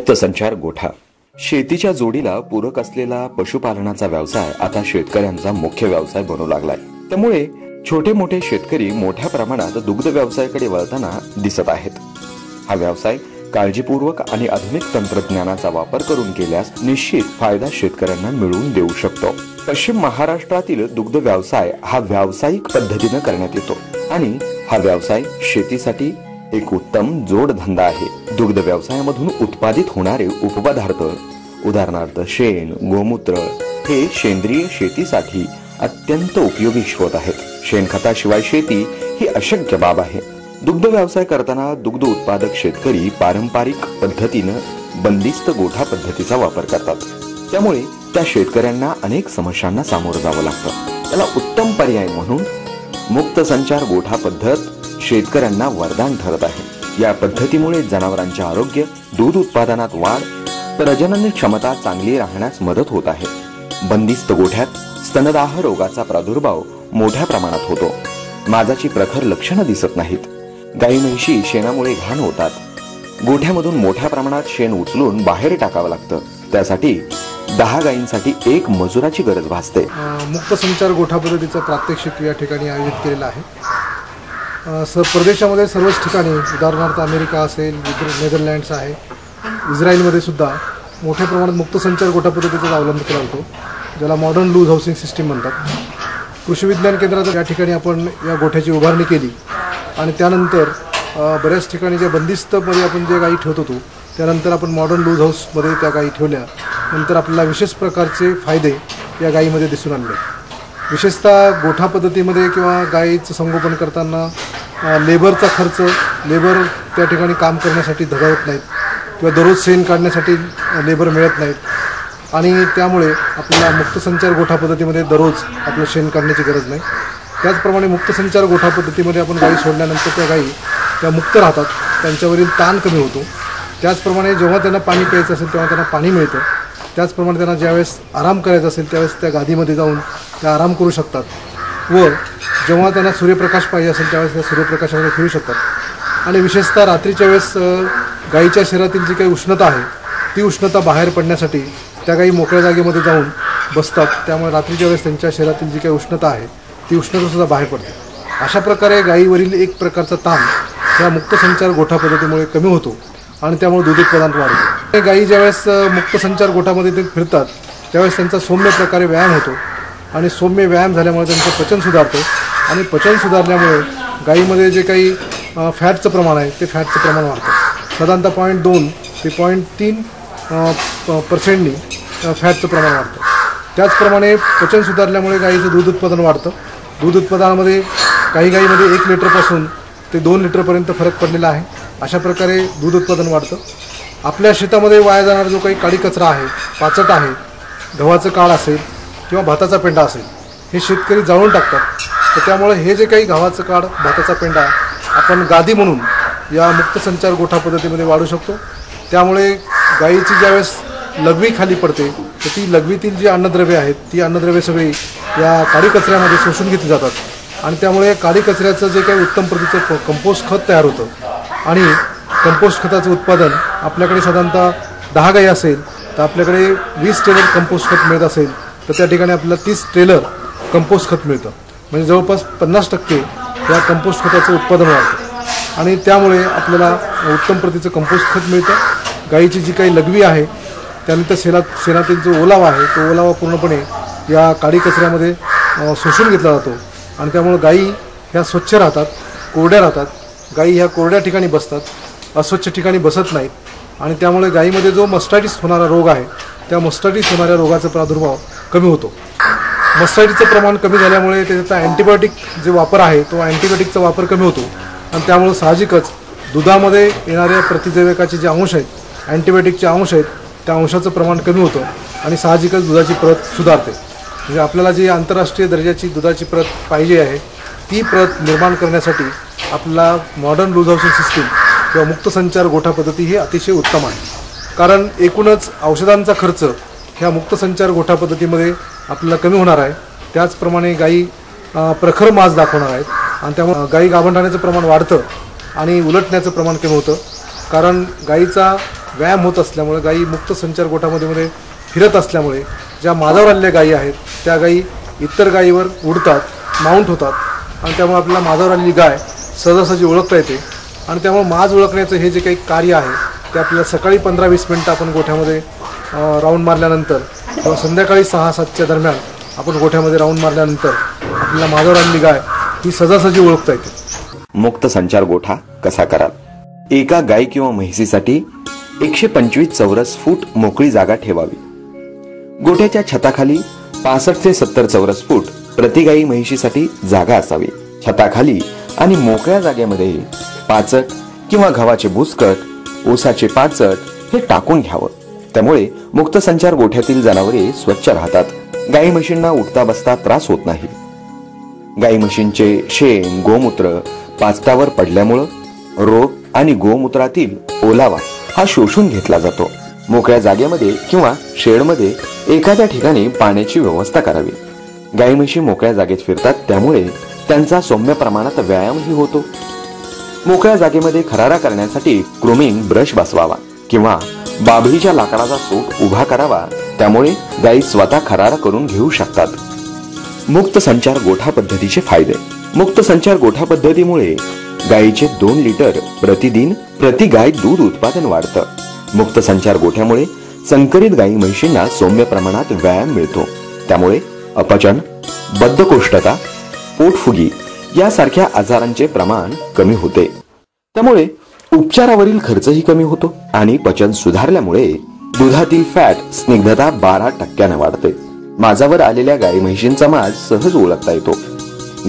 मुक्त संचार गोठा शेतीच्या जोडीला पूरक असलेला पशुपालनाचा व्यवसाय आता शेतकऱ्यांचा मुख्य व्यवसाय बनू लागलाय। त्यामुळे छोटे मोठे शेतकरी मोठ्या प्रमाणात दुग्ध व्यवसायाकडे वळताना दिसत आहेत। हा व्यवसाय काळजीपूर्वक आणि आधुनिक तंत्रज्ञानाचा वापर करून केल्यास निश्चित फायदा शेतकऱ्यांना मिळवून देऊ शकतो। पश्चिम महाराष्ट्रातील दुग्ध व्यवसाय हा व्यावसायिक पद्धतीने करण्यात येतो आणि हा व्यवसाय शेतीसाठी एक उत्तम जोडधंदा आहे। दुग्ध व्यवसायामधून उत्पादित होणारे उपपदार्थ उदाहरणार्थ शेण, गोमूत्र हे सेंद्रिय शेतीसाठी अत्यंत उपयोगी स्रोत आहेत। शेणखताशिवाय शेती ही अशक्य बाब आहे। दुग्ध व्यवसाय करताना दुग्ध उत्पादक शेतकरी पारंपरिक पद्धतीने बंदिस्त गोठा पद्धतीचा वापर करतात। त्यामुळे त्या शेतकऱ्यांना अनेक समस्यांना सामोरं जावं लागतं। त्याला उत्तम पर्याय म्हणून मुक्त संचार गोठा पद्धत शेतकऱ्यांना वरदान ठरत आहे। या पद्धतीमुळे जनावरांचे आरोग्य, दूध उत्पादनात वाढ, प्रजनन क्षमता चांगली राहण्यास मदत होत आहे। बंदिस्त गोठ्यात स्तनदाह रोगाचा प्रादुर्भाव मोठ्या प्रमाणात होतो। माजाची प्रखर लक्षणं दिसत नाहीत। गाई म्हैशी शेणामुळे घाण होतात। गोठ्यामधून मोठ्या प्रमाणात शेण उचलून बाहेर टाकावं लागतं। त्यासाठी 10 गायींसाठी एक मजुराची गरज भासते। मुक्त संचार गोठा पद्धतीचा प्रात्यक्षिक या ठिकाणी आयोजित केलेला आहे। परदेशामध्ये सर्वच ठिकाणी उदाहरणार्थ अमेरिका असेल, नेदरलँड्स आहे, इस्रायलमध्ये सुद्धा मोठ्या प्रमाणात मुक्त संचार गोठा पद्धतीचा अवलंब केला जातो, ज्याला मॉडर्न लूज हाऊसिंग सिस्टीम म्हणतात। कृषी विज्ञान केंद्रात या ठिकाणी आपण या गोठ्याची उभारणी केली आणि त्यानंतर बऱ्याच ठिकाणी ज्या बंदिस्तमध्ये आपण जे गायी ठेवत होतो त्यानंतर आपण मॉडर्न लूज हाऊसमध्ये त्या गायी ठेवल्या। नंतर आपल्याला विशेष प्रकारचे फायदे या गायीमध्ये दिसून आले। विशेषतः गोठा पद्धतीमध्ये किंवा गायीचं संगोपन करताना लेबरचा खर्च, लेबर त्या ठिकाणी काम करण्यासाठी धगावत नाहीत किंवा दररोज शेण काढण्यासाठी लेबर मिळत नाहीत आणि त्यामुळे आपल्याला मुक्त संचार गोठा पद्धतीमध्ये दररोज आपलं शेण काढण्याची गरज नाही। त्याचप्रमाणे मुक्त संचार गोठा पद्धतीमध्ये आपण गायी सोडल्यानंतर त्या गायी त्या मुक्त राहतात, त्यांच्यावरील ताण कमी होतो। त्याचप्रमाणे जेव्हा त्यांना पाणी प्यायचं असेल तेव्हा त्यांना पाणी मिळतं। त्याचप्रमाणे त्यांना ज्यावेळेस आराम करायचा असेल त्यावेळेस त्या गादीमध्ये जाऊन त्या आराम करू शकतात व जेव्हा त्यांना सूर्यप्रकाश पाहिजे असेल त्यावेळेस त्या सूर्यप्रकाशामध्ये फिरू शकतात। आणि विशेषतः रात्रीच्या वेळेस गायीच्या शरीरातील जी काही उष्णता आहे ती उष्णता बाहेर पडण्यासाठी त्या गायी मोकळ्या जागेमध्ये जाऊन बसतात। त्यामुळे रात्रीच्या वेळेस त्यांच्या शरीरातील जी काही उष्णता आहे ती उष्णतासुद्धा बाहेर पडते। अशा प्रकारे गायीवरील एक प्रकारचा ताण या मुक्त संचार गोठा पद्धतीमुळे कमी होतो आणि त्यामुळे दूध उत्पादन वाढते। गायी ज्यावेळेस मुक्त संचार गोठामध्ये ते फिरतात त्यावेळेस त्यांचा सौम्य प्रकारे व्यायाम होतो आणि सौम्य व्यायाम झाल्यामुळे त्यांचं पचन सुधारतं आणि पचन सुधारल्यामुळे गायीमध्ये जे काही फॅटचं प्रमाण आहे ते फॅटचं प्रमाण वाढतं। साधारणतः 0.2 ते 0.3% फॅटचं प्रमाण वाढतं। त्याचप्रमाणे पचन सुधारल्यामुळे गायीचं दूध उत्पादन वाढतं। दूध उत्पादनामध्ये काही गायीमध्ये 1 लिटरपासून ते 2 लिटरपर्यंत फरक पडलेला आहे। अशा प्रकारे दूध उत्पादन वाढतं। आपल्या शेतामध्ये वाया जाणारा जो काही काडी कचरा आहे, पाचट आहे, गव्हाचं काळ असेल किंवा भाताचा पेंडा असेल हे शेतकरी जाळून टाकतात। तर त्यामुळे हे जे काही गव्हाचं काळ, भाताचा पेंडा आपण गादी म्हणून या मुक्त संचार गोठा पद्धतीमध्ये वाढू शकतो। त्यामुळे गायीची ज्यावेळेस लघवी खाली पडते तर ती लघवीतील जी अन्नद्रव्ये आहेत ती अन्नद्रव्ये सगळी या काडी कचऱ्यामध्ये शोषून घेतली जातात आणि त्यामुळे काडी कचऱ्याचं जे काही उत्तम प्रतीचं कंपोस्ट खत तयार होतं आणि कंपोस्ट खताचं उत्पादन आपल्याकडे साधारणतः 10 गायी असेल तर आपल्याकडे 20 ट्रेलर कंपोस्ट खत मिळत असेल तर त्या ठिकाणी आपल्याला 30 ट्रेलर कंपोस्ट खत मिळतं। म्हणजे जवळपास 50% या कंपोस्ट खताचं उत्पादन वाढतं आणि त्यामुळे आपल्याला उत्तम प्रतीचं कंपोस्ट खत मिळतं। गायीची जी काही लघवी आहे त्यानंतर शेणातील जो ओलावा आहे तो ओलावा पूर्णपणे या काडी कचऱ्यामध्ये शोषून घेतला जातो आणि त्यामुळे गायी ह्या स्वच्छ राहतात, कोरड्या राहतात। गायी ह्या कोरड्या ठिकाणी बसतात, अस्वच्छ ठिकाणी बसत नाहीत आणि त्यामुळे गायीमध्ये जो मस्टायटिस होणारा रोग आहे त्या मस्टायटिस होणाऱ्या रोगाचा प्रादुर्भाव कमी होतो। मस्टायटिसचं प्रमाण कमी झाल्यामुळे त्याचा अँटीबायोटिक जे वापर आहे तो अँटीबायोटिकचा वापर कमी होतो आणि त्यामुळे साहजिकच दुधामध्ये येणाऱ्या प्रतिजैविकाचे जे अंश आहेत, अँटीबायोटिकचे अंश आहेत, त्या अंशाचं प्रमाण कमी होतं आणि साहजिकच दुधाची प्रत सुधारते। म्हणजे आपल्याला जी आंतरराष्ट्रीय दर्जाची दुधाची प्रत पाहिजे आहे ती प्रत निर्माण करण्यासाठी आपल्याला मॉडर्न लूज हाऊसिंग सिस्टीम किंवा मुक्त संचार गोठा पद्धती ही अतिशय उत्तम आहे। कारण एकूणच औषधांचा खर्च ह्या मुक्त संचार गोठा पद्धतीमध्ये आपल्याला कमी होणार आहे। त्याचप्रमाणे गायी प्रखर मांस दाखवणार आहेत आणि त्यामुळे गायी गाभण राहण्याचं प्रमाण वाढतं आणि उलटण्याचं प्रमाण कमी होतं। कारण गायीचा व्यायाम होत असल्यामुळे गायी मुक्त संचार गोठामध्ये फिरत असल्यामुळे ज्या माझावर आलेल्या गायी आहेत त्या गायी इतर गायीवर उडतात, माउंट होतात आणि त्यामुळे आपल्याला माझावर आलेली गाय सहजासहजी ओळखता येते. आणि त्यामुळे माज ओळखण्याचं हे जे काही कार्य आहे ते आपल्याला सकाळी 15-20 मिनटं आपण गोठ्यामध्ये राऊंड मारल्यानंतर किंवा संध्याकाळी 6-7च्या दरम्यान आपण गोठ्यामध्ये राऊंड मारल्यानंतर आपल्याला माझावर आलेली गाय ही सहजासहजी ओळखता येते. मुक्त संचार गोठा कसा कराल? एका गाय किंवा म्हैसीसाठी 125 चौरस फूट मोकळी जागा ठेवावी. गोठ्याच्या छताखाली 65 ते 70 चौरस फूट प्रति गाई म्हैशीसाठी जागा असावी. छताखाली आणि मोकळ्या जागेमध्ये पाचट किंवा गव्हाचे भुसकट, ऊसाचे पाचट हे टाकून घ्यावं. त्यामुळे मुक्त संचार गोठ्यातील जनावरे स्वच्छ राहतात. गाई म्हशींना उठता बसता त्रास होत नाही. गाई म्हशींचे शेण, गोमूत्र पाचटावर पडल्यामुळं रोग आणि गोमूत्रातील ओलावा हा शोषून घेतला जातो. मोकळ्या जागेमध्ये किंवा शेडमध्ये एखाद्या ठिकाणी पाण्याची व्यवस्था करावी. गाई म्हशी मोकळ्या जागेत फिरतात त्यामुळे त्यांचा सौम्य प्रमाणात व्यायामही होतो. मोकळ्या जागेमध्ये खरारा करण्यासाठी ग्रूमिंग ब्रश बसवावा किंवा बाभळीच्या लाकडाचा सूट उभा करावा. त्यामुळे गायी स्वतः खरारा करून घेऊ शकतात. मुक्त संचार गोठा पद्धतीचे फायदे. मुक्त संचार गोठा पद्धतीमुळे गायीचे 2 लिटर प्रतिदिन प्रति गाय दूध उत्पादन वाढतं. मुक्त संचार गोठ्यामुळे संकरित गायी म्हैशींना सौम्य प्रमाणात व्यायाम मिळतो. त्यामुळे अपचन, बद्धकोष्ठता, पोटफुगी यासारख्या आजारांचे प्रमाण कमी होते. त्यामुळे उपचारावरील खर्चही कमी होतो आणि पचन सुधारल्यामुळे दुधातील फॅट स्निग्धता 12% वाढते. माझावर आलेल्या गाई म्हैशींचा माज सहज ओळखता येतो.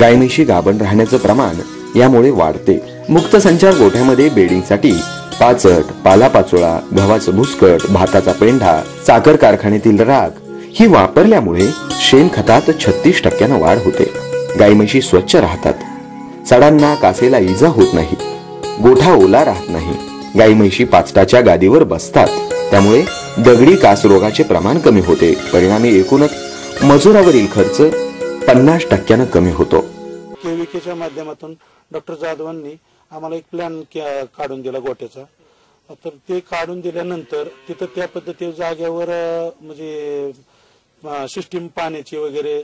गाई म्हशी गाभण राहण्याचं प्रमाण यामुळे वाढते. मुक्त संचार गोठ्यामध्ये बेडिंगसाठी पाचट, पालापाचोळा, गव्हाचं भुसकट, भाताचा पेंढा, साखर कारखान्यातील राख ही वापरल्यामुळे शेणखतात 36% वाढ होते. गाई म्हशी स्वच्छ राहतात. सडांना कासेला इजा होत नाही. गोठा ओला राहत नाही. गाई म्हशी पाचटाच्या गादीवर बसतात. त्यामुळे दगडी कास रोगाचे प्रमाण कमी होते. परिणामी एकूणच मजुरावरील खर्च 50% कमी होतो. केव्हीकेच्या माध्यमातून डॉक्टर जाधवांनी आम्हाला एक प्लॅन काढून दिला गोठ्याचा. तर ते काढून दिल्यानंतर तिथं त्या पद्धती जागेवर म्हणजे सिस्टीम पाण्याची वगैरे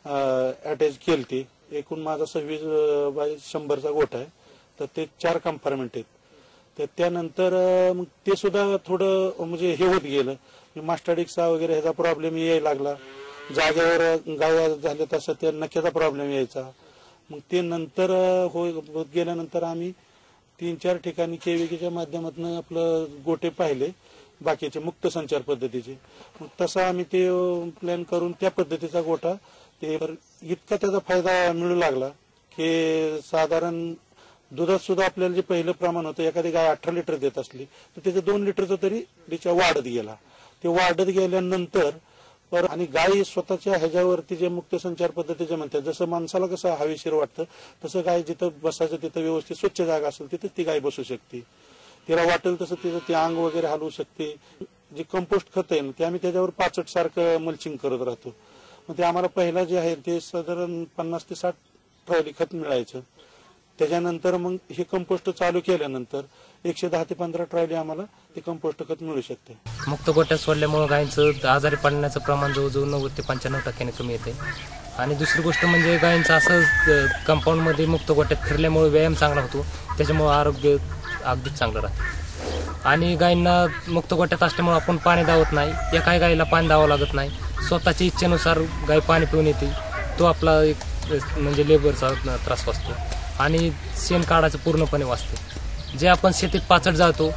अटॅच केलती. एकूण माझा 26/100चा गोठा आहे. तर ते 4 कंपार्टमेंट आहेत. तर त्यानंतर मग ते सुद्धा थोडं म्हणजे हे होत गेलं. मास्टाडिक्सा वगैरे ह्याचा प्रॉब्लेम यायला लागला. जागेवर गाय झाल्या तसं त्या नख्याचा प्रॉब्लेम यायचा. मग ते नंतर होत गेल्यानंतर आम्ही 3-4 ठिकाणी केव्हीकेच्या माध्यमातून आपलं गोटे पाहिले बाकीचे मुक्त संचार पद्धतीचे. मग तसा आम्ही ते प्लॅन करून त्या पद्धतीचा गोठा ते इतका त्याचा फायदा मिळू लागला की साधारण दुधात सुद्धा आपल्याला जे पहिलं प्रमाण होतं, एखादी गाय 18 लिटर देत असली तर त्याचं 2 लिटरचं तरी तिच्या वाढत गेला. ते वाढत गेल्यानंतर आणि गाय स्वतःच्या ह्याच्यावरती जे मुक्त संचार पद्धतीचे म्हणतात, जसं माणसाला कसं हवेशीर वाटतं तसं गाय जिथं बसायचं तिथं व्यवस्थित स्वच्छ जागा असेल तिथं ती गाय बसू शकते. तिला वाटेल तसं तिचं ते अंग वगैरे हलवू शकते. जे कंपोस्ट खत आहे ना ते आम्ही त्याच्यावर पाचट सारखं मल्चिंग करत राहतो. मग ते आम्हाला पहिला जे आहे ते साधारण 50 ते 60 ट्रॉली खत मिळायचं. त्याच्यानंतर मग हे कंपोस्ट चालू केल्यानंतर 110 ते 15 ट्रॉली आम्हाला ते कंपोस्ट खत मिळू शकते. मुक्त गोठ्यात सोडल्यामुळे गायींचं आजारी पडण्याचं प्रमाण जवळजवळ 90 ते 95% कमी येते. आणि दुसरी गोष्ट म्हणजे गायींचं असं कंपाऊंडमध्ये मुक्त गोठ्यात फिरल्यामुळे व्यायाम चांगला होतो. त्याच्यामुळे आरोग्य अगदीच चांगलं राहतं. आणि गायींना मुक्त गोठ्यात असल्यामुळे आपण पाणी दावत नाही. एकाही गायीला पाणी दावं लागत नाही. स्वतःच्या इच्छेनुसार गाय पाणी पिऊन येते. तो आपला एक म्हणजे लेबरचा त्रास वाचतो आणि शेण काढायचं पूर्णपणे वाचतं. जे आपण शेतीत पाचट जातो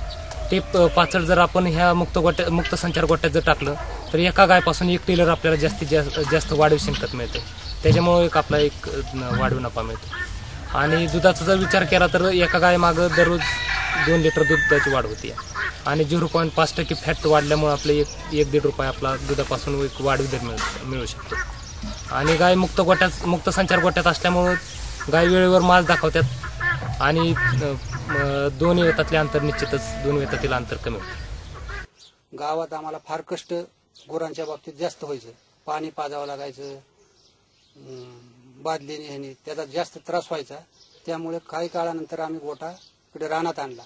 ते पाचट जर आपण ह्या मुक्त संचार गोठ्यात जर टाकलं तर एका गायपासून 1 टेलर आपल्याला जास्तीत जास्त वाढीव शेणखत मिळते. त्याच्यामुळे आपला एक वाढीव नफा मिळतो. आणि दुधाचा जर विचार केला तर एका गाय मागं दररोज 2 लिटर दुधाची वाढ होती. आणि 0.5% फॅट वाढल्यामुळे आपले 1-1.5 रुपये आपला दुधापासून एक वाढीव दर मिळू शकतो. आणि गाय मुक्त संचार गोठ्यात असल्यामुळं गाय वेळेवर माल दाखवतात आणि 2 वेतातले अंतर निश्चितच 2 वेतातील अंतर कमी होतं. गावात आम्हाला फार कष्ट गुरांच्या बाबतीत जास्त व्हायचं. पाणी पाजावं लागायचं, बादलीने ह्याने त्याचा जास्त त्रास व्हायचा. त्यामुळे काही काळानंतर आम्ही गोठा इकडे रानात आणला.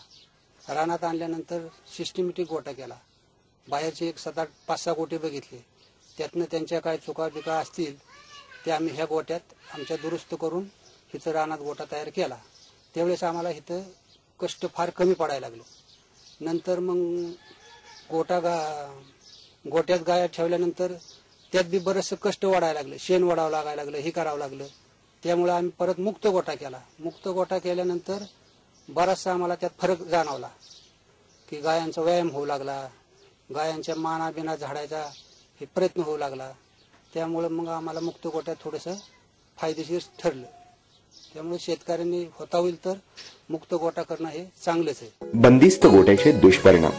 रानात आणल्यानंतर सिस्टमॅटिक गोठा केला. बाहेरचे एक 7-8 5-6 गोटे बघितले. त्यातनं त्यांच्या काय चुका बिका असतील ते आम्ही ह्या गोट्यात आमच्या दुरुस्त करून इथं रानात गोठा तयार केला. त्यावेळेस आम्हाला इथं कष्ट फार कमी पडायला लागले. नंतर मग गोट्यात गाया ठेवल्यानंतर त्यात बी बरंचसं कष्ट वाढायला लागले. शेण वाढावं लागायला लागलं, हे करावं लागलं. त्यामुळे आम्ही परत मुक्त गोठा केला. मुक्त गोठा केल्यानंतर बराचसा आम्हाला त्यात फरक जाणवला की गायांचा व्यायाम होऊ लागला, गायांच्या माना बिना झाडायचा हे प्रयत्न होऊ लागला. त्यामुळे मग आम्हाला मुक्त गोठ्यात थोडंसं फायदेशीर ठरलं. त्यामुळे शेतकऱ्यांनी होता होईल तर मुक्त गोठा करणं हे चांगलंच आहे. बंदिस्त गोठ्याचे दुष्परिणाम.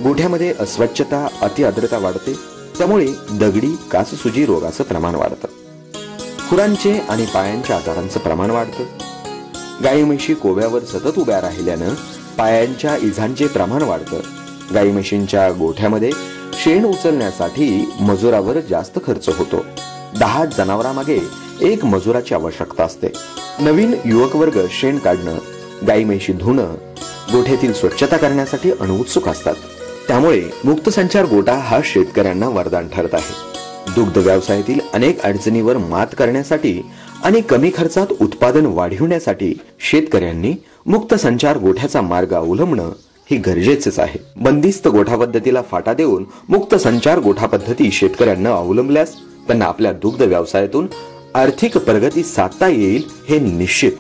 गोठ्यामध्ये अस्वच्छता, अतिआर्द्रता वाढते. त्यामुळे दगडी काससुजी रोगाचं प्रमाण वाढतं. खुरांचे आणि पायांच्या आजारांचं प्रमाण वाढतं. गाई म्हशी कोव्यावर सतत उभ्या राहिल्यानं पायांच्या इजांचे प्रमाण वाढतं. गाई म्हशींच्या गोठ्यामध्ये शेण उचलण्यासाठी मजुरावर जास्त खर्च होतो. 10 जनावरांमागे 1 मजुराची आवश्यकता असते. नवीन युवक वर्ग शेण काढणं, गाई म्हशी धुणं, गोठ्यातील स्वच्छता करण्यासाठी अनउत्सुक असतात. त्यामुळे मुक्त संचार गोठा हा शेतकऱ्यांना वरदान ठरत आहे. दुग्ध व्यवसायातील अनेक अडचणीवर मात करण्यासाठी आणि कमी खर्चात उत्पादन वाढविण्यासाठी शेतकऱ्यांनी मुक्त संचार गोठ्याचा मार्ग अवलंबणं हे गरजेचेच आहे. बंदिस्त गोठा पद्धतीला फाटा देऊन मुक्त संचार गोठा पद्धती शेतकऱ्यांना अवलंबल्यास त्यांना आपल्या दुग्ध व्यवसायातून आर्थिक प्रगती साधता येईल हे निश्चित.